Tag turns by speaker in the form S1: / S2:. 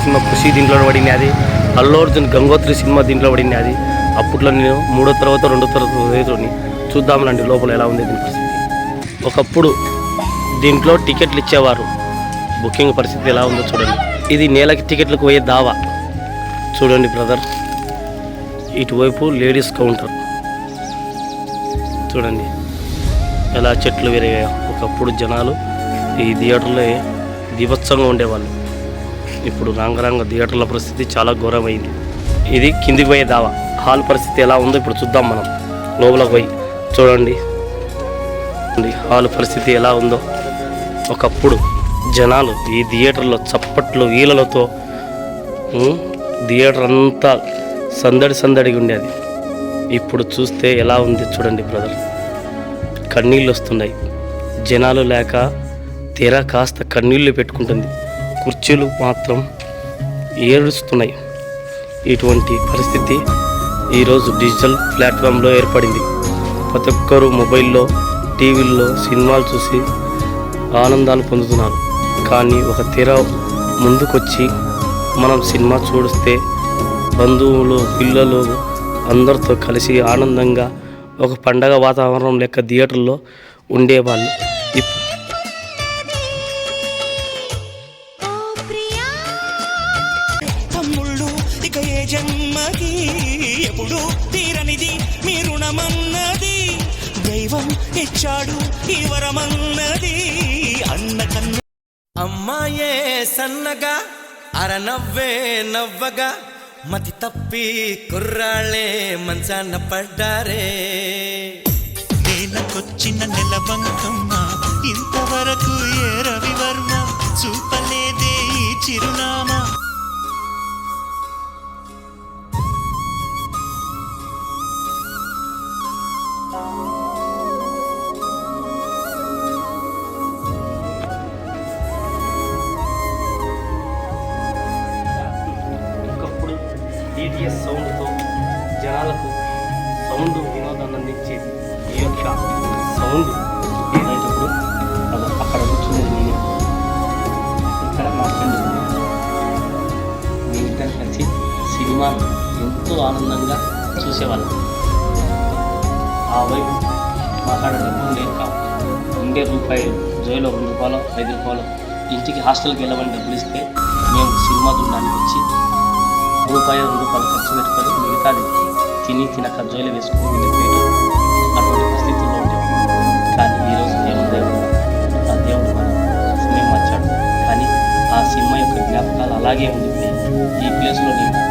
S1: Cinema ఖుషి దీంట్లో పడింది, అది అల్లు అర్జున్ గంగోత్రి సినిమా దీంట్లో పడింది. అది అప్పట్లో నేను 3వ తరగతి 2వ తరగతి చదువుతోని చూద్దామనండి లోపల ఎలా ఉంది దీని పరిస్థితి. ఒకప్పుడు దీంట్లో టికెట్లు ఇచ్చేవారు, బుకింగ్ పరిస్థితి ఎలా ఉందో చూడండి. ఇది నేలకి టికెట్లకు పోయే దావా చూడండి బ్రదర్. ఇటువైపు లేడీస్ కౌంటర్ చూడండి ఎలా చెట్లు విరిగాయో. ఒకప్పుడు జనాలు ఈ థియేటర్లో దీవత్సంగా ఉండేవాళ్ళు. ఇప్పుడు రంగరంగ థియేటర్ల పరిస్థితి చాలా ఘోరమైంది. ఇది కిందికి పోయే దావా. హాల్ పరిస్థితి ఎలా ఉందో ఇప్పుడు చూద్దాం మనం. లోపలికి పోయి చూడండి హాల్ పరిస్థితి ఎలా ఉందో. ఒకప్పుడు జనాలు ఈ థియేటర్లో చప్పట్లు వీళ్ళతో థియేటర్ అంతా సందడిగా ఉండేది. ఇప్పుడు చూస్తే ఎలా ఉంది చూడండి బ్రదర్. కన్నీళ్ళు వస్తున్నాయి. జనాలు లేక తెర కాస్త కన్నీళ్ళు పెట్టుకుంటుంది, కుర్చీలు మాత్రం ఏడుస్తున్నాయి. ఇటువంటి పరిస్థితి ఈరోజు డిజిటల్ ప్లాట్ఫామ్లో ఏర్పడింది. ప్రతి ఒక్కరూ మొబైల్లో టీవీల్లో సినిమాలు చూసి ఆనందాలు పొందుతున్నారు. కానీ ఒక తెర ముందుకొచ్చి మనం సినిమా చూస్తే బంధువులు పిల్లలు అందరితో కలిసి ఆనందంగా ఒక పండగ వాతావరణం లెక్క థియేటర్లో ఉండేవాళ్ళు.
S2: తమ్ముళ్ళు ఇక ఏ జన్మకి ఎప్పుడు తీరనిది మీ రుణమన్నది, దైవం ఇచ్చాడు ఈ వరమన్నది అన్న కన్ను. అమ్మాయే సన్నగా అరనవ్వే నవ్వగా మతి తప్పి కుర్రాళ్ళే మంచాన పడ్డారే.
S3: నేలకొచ్చిన నెలవంకమ్మ ఇంతవరకు ఏ రవివర్మ చూపలేదే ఈ చిరునామా.
S1: డిటిఎస్ సౌండ్తో జనాలకు సౌండ్ వినోదాన్ని అందించేది. ఈ యొక్క సౌండ్ ఏదైనప్పుడు అది అక్కడ కూర్చునేది నేను, ఇక్కడ మా ఫ్రెండ్, మేమిద్దరం కలిసి సినిమాను ఎంతో ఆనందంగా చూసేవాళ్ళం. ఆ వైపు మాట్లాడే డబ్బులు లేదు కాబట్టి ఉండే రూపాయలు జోలో 2 రూపాయలు 5 రూపాయలు ఇంటికి హాస్టల్కి వెళ్ళమని డబ్బులు ఇస్తే మేము సినిమా చూడడానికి వచ్చి రూపాయి 2 రూపాయలు ఖర్చు పెట్టుకొని మిగతాది తినక జోలు వేసుకుని వెళ్ళిపోయాడు. అటువంటి పరిస్థితుల్లో ఉండేది. కానీ ఈరోజు ఆ దేవుడు మన సమయం మార్చాడు. కానీ ఆ సినిమా యొక్క జ్ఞాపకాలు అలాగే ఉండిపోయాయి. ఈ ప్లేస్లో నేను